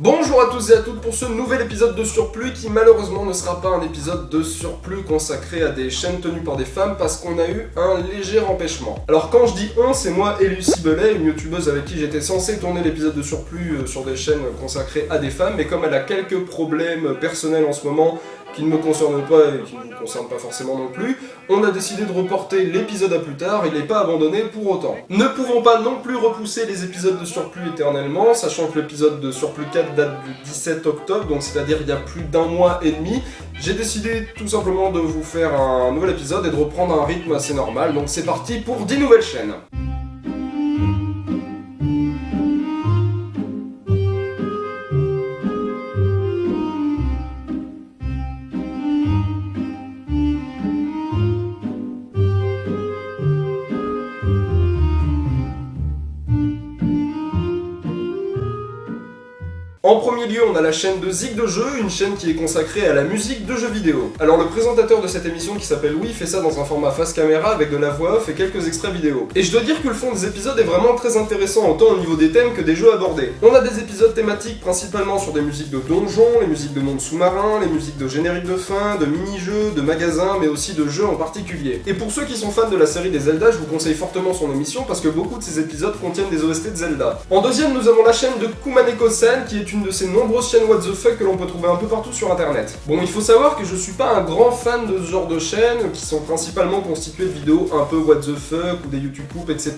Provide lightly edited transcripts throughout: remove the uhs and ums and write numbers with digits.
Bonjour à tous et à toutes pour ce nouvel épisode de Surplus qui malheureusement ne sera pas un épisode de surplus consacré à des chaînes tenues par des femmes parce qu'on a eu un léger empêchement. Alors quand je dis on, c'est moi et Lucie Belay, une youtubeuse avec qui j'étais censé tourner l'épisode de Surplus sur des chaînes consacrées à des femmes, mais comme elle a quelques problèmes personnels en ce moment qui ne me concernent pas et qui ne vous concernent pas forcément non plus, on a décidé de reporter l'épisode à plus tard, il n'est pas abandonné pour autant. Ne pouvons pas non plus repousser les épisodes de Surplus éternellement, sachant que l'épisode de Surplus 4 date du 17 octobre, donc c'est-à-dire il y a plus d'un mois et demi, j'ai décidé tout simplement de vous faire un nouvel épisode et de reprendre un rythme assez normal, donc c'est parti pour 10 nouvelles chaînes. En premier lieu, on a la chaîne de Zik de Jeux, une chaîne qui est consacrée à la musique de jeux vidéo. Alors le présentateur de cette émission qui s'appelle Louis fait ça dans un format face caméra avec de la voix off et quelques extraits vidéo. Et je dois dire que le fond des épisodes est vraiment très intéressant, autant au niveau des thèmes que des jeux abordés. On a des épisodes thématiques principalement sur des musiques de donjons, les musiques de mondes sous-marins, les musiques de génériques de fin, de mini-jeux, de magasins, mais aussi de jeux en particulier. Et pour ceux qui sont fans de la série des Zelda, je vous conseille fortement son émission parce que beaucoup de ces épisodes contiennent des OST de Zelda. En deuxième, nous avons la chaîne de Kumaneko-san qui est une de ces nombreuses chaînes what the fuck que l'on peut trouver un peu partout sur internet. Bon, il faut savoir que je suis pas un grand fan de ce genre de chaînes qui sont principalement constituées de vidéos un peu what the fuck ou des YouTube poop, etc.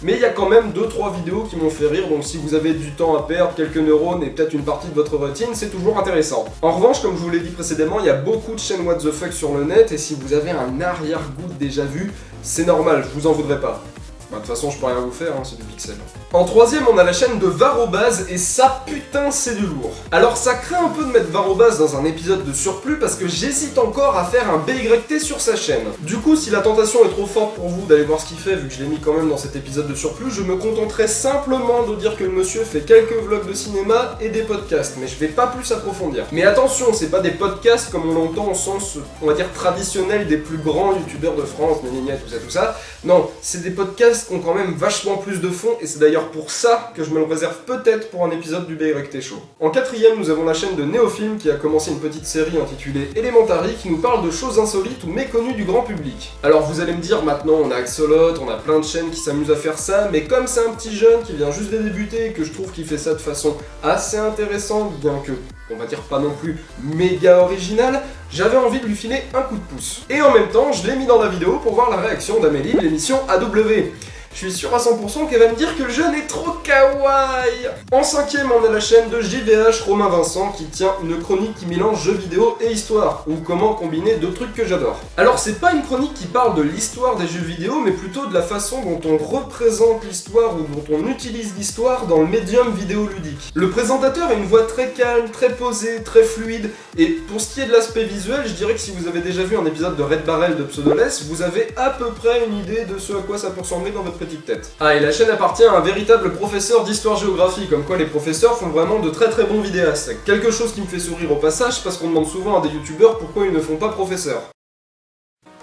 Mais il y a quand même 2-3 vidéos qui m'ont fait rire, donc si vous avez du temps à perdre, quelques neurones et peut-être une partie de votre routine, c'est toujours intéressant. En revanche, comme je vous l'ai dit précédemment, il y a beaucoup de chaînes what the fuck sur le net et si vous avez un arrière-goût de déjà vu, c'est normal, je vous en voudrais pas. Bah, de toute façon, je peux rien vous faire, hein, c'est du pixel. En troisième, on a la chaîne de Varobaz, et ça, putain, c'est du lourd. Alors, ça craint un peu de mettre Varobaz dans un épisode de Surplus, parce que j'hésite encore à faire un BYT sur sa chaîne. Du coup, si la tentation est trop forte pour vous d'aller voir ce qu'il fait, vu que je l'ai mis quand même dans cet épisode de Surplus, je me contenterai simplement de dire que le monsieur fait quelques vlogs de cinéma et des podcasts, mais je vais pas plus approfondir. Mais attention, c'est pas des podcasts comme on l'entend au sens, on va dire, traditionnel des plus grands youtubeurs de France, tout ça. Non, c'est des podcasts qui ont quand même vachement plus de fond, et c'est d'ailleurs pour ça que je me le réserve peut-être pour un épisode du BYT Show. En quatrième, nous avons la chaîne de Néofilm qui a commencé une petite série intitulée Elementary qui nous parle de choses insolites ou méconnues du grand public. Alors vous allez me dire, maintenant on a Axolot, on a plein de chaînes qui s'amusent à faire ça, mais comme c'est un petit jeune qui vient juste de débuter et que je trouve qu'il fait ça de façon assez intéressante, bien que on va dire pas non plus méga original, j'avais envie de lui filer un coup de pouce. Et en même temps, je l'ai mis dans la vidéo pour voir la réaction d'Amélie de l'émission AW. Je suis sûr à 100% qu'elle va me dire que le jeune est trop kawaii. En cinquième, on a la chaîne de JVH Romain Vincent qui tient une chronique qui mélange jeux vidéo et histoire, ou comment combiner deux trucs que j'adore. Alors c'est pas une chronique qui parle de l'histoire des jeux vidéo, mais plutôt de la façon dont on représente l'histoire ou dont on utilise l'histoire dans le médium vidéoludique. Le présentateur a une voix très calme, très posée, très fluide, et pour ce qui est de l'aspect visuel, je dirais que si vous avez déjà vu un épisode de Red Barrel de Pseudoless, vous avez à peu près une idée de ce à quoi ça peut ressembler dans votre petite tête. Ah, et la chaîne appartient à un véritable professeur d'histoire-géographie, comme quoi les professeurs font vraiment de très bons vidéastes. Quelque chose qui me fait sourire au passage, parce qu'on demande souvent à des youtubeurs pourquoi ils ne font pas professeur.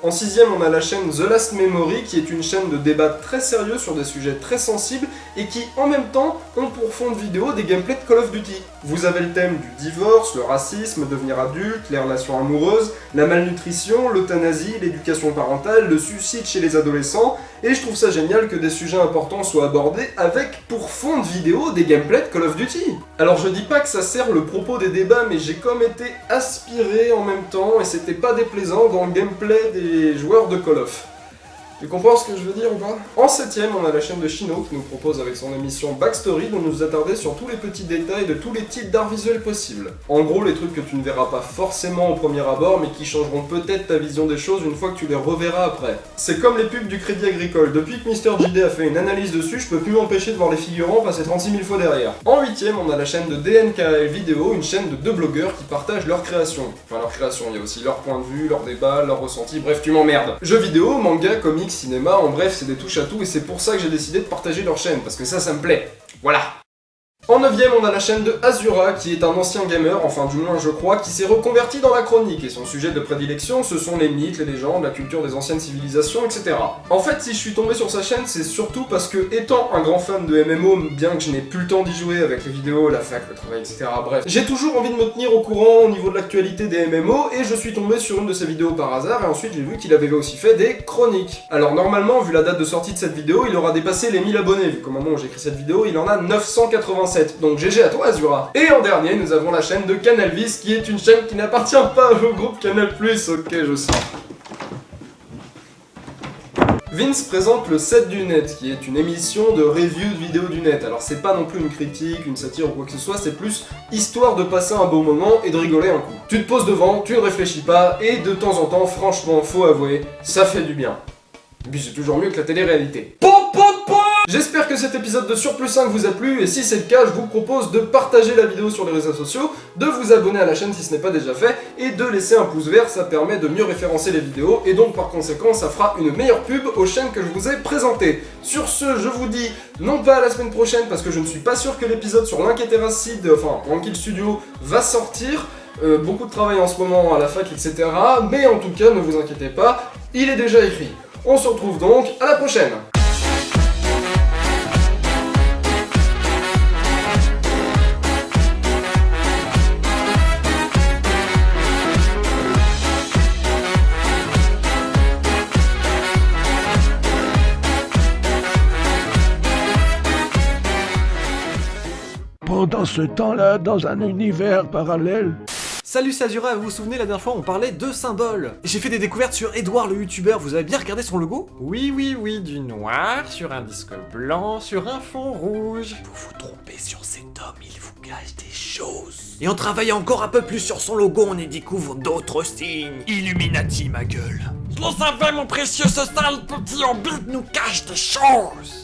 En sixième, on a la chaîne The Last Memory, qui est une chaîne de débat très sérieux sur des sujets très sensibles et qui, en même temps, ont pour fond de vidéo des gameplays de Call of Duty. Vous avez le thème du divorce, le racisme, devenir adulte, les relations amoureuses, la malnutrition, l'euthanasie, l'éducation parentale, le suicide chez les adolescents, et je trouve ça génial que des sujets importants soient abordés avec pour fond de vidéo des gameplays de Call of Duty. Alors je dis pas que ça sert le propos des débats, mais j'ai comme été aspiré en même temps, et c'était pas déplaisant dans le gameplay des joueurs de Call of. Tu comprends ce que je veux dire ou pas? En septième, on a la chaîne de Chino qui nous propose avec son émission Backstory de nous attarder sur tous les petits détails de tous les types d'art visuel possibles. En gros, les trucs que tu ne verras pas forcément au premier abord, mais qui changeront peut-être ta vision des choses une fois que tu les reverras après. C'est comme les pubs du Crédit Agricole. Depuis que MrJD a fait une analyse dessus, je peux plus m'empêcher de voir les figurants passer 36 000 fois derrière. En huitième, on a la chaîne de DNKL Vidéo, une chaîne de deux blogueurs qui partagent leurs créations. Enfin, leurs créations, il y a aussi leur point de vue, leur débat, leur ressenti, bref, tu m'emmerdes. Jeux vidéo, manga, comics, cinéma, en bref, c'est des touches à tout et c'est pour ça que j'ai décidé de partager leur chaîne, parce que ça me plaît. Voilà. En 9ème, on a la chaîne de Azura, qui est un ancien gamer, enfin du moins je crois, qui s'est reconverti dans la chronique, et son sujet de prédilection, ce sont les mythes, les légendes, la culture des anciennes civilisations, etc. En fait, si je suis tombé sur sa chaîne, c'est surtout parce que, étant un grand fan de MMO, bien que je n'ai plus le temps d'y jouer avec les vidéos, la fac, le travail, etc., bref, j'ai toujours envie de me tenir au courant au niveau de l'actualité des MMO, et je suis tombé sur une de ses vidéos par hasard, et ensuite j'ai vu qu'il avait aussi fait des chroniques. Alors normalement, vu la date de sortie de cette vidéo, il aura dépassé les 1000 abonnés, vu qu'au moment où j'ai écrit cette vidéo, il en a 987. Donc GG à toi Azura. Et en dernier, nous avons la chaîne de Canalvis, qui est une chaîne qui n'appartient pas au groupe Canal+, ok je sens. Vince présente le set du net, qui est une émission de review de vidéos du net. Alors c'est pas non plus une critique, une satire ou quoi que ce soit, c'est plus histoire de passer un bon moment et de rigoler un coup. Tu te poses devant, tu ne réfléchis pas, et de temps en temps, franchement, faut avouer, ça fait du bien. Et puis c'est toujours mieux que la télé-réalité. J'espère que cet épisode de Surplus 5 vous a plu, et si c'est le cas, je vous propose de partager la vidéo sur les réseaux sociaux, de vous abonner à la chaîne si ce n'est pas déjà fait, et de laisser un pouce vert, ça permet de mieux référencer les vidéos, et donc par conséquent, ça fera une meilleure pub aux chaînes que je vous ai présentées. Sur ce, je vous dis non pas à la semaine prochaine, parce que je ne suis pas sûr que l'épisode sur l'Inquéteracide, enfin, Ankill Studio, va sortir, beaucoup de travail en ce moment à la fac, etc., mais en tout cas, ne vous inquiétez pas, il est déjà écrit. On se retrouve donc à la prochaine. Pendant ce temps-là, dans un univers parallèle... Salut, c'est Azura, vous vous souvenez la dernière fois on parlait de symboles. J'ai fait des découvertes sur Edouard le youtubeur, vous avez bien regardé son logo? Oui, du noir, sur un disque blanc, sur un fond rouge. Vous vous trompez sur cet homme, il vous cache des choses. Et en travaillant encore un peu plus sur son logo, on y découvre d'autres signes. Illuminati ma gueule. Je le savais mon précieux, ce sale petit hobbit nous cache des choses.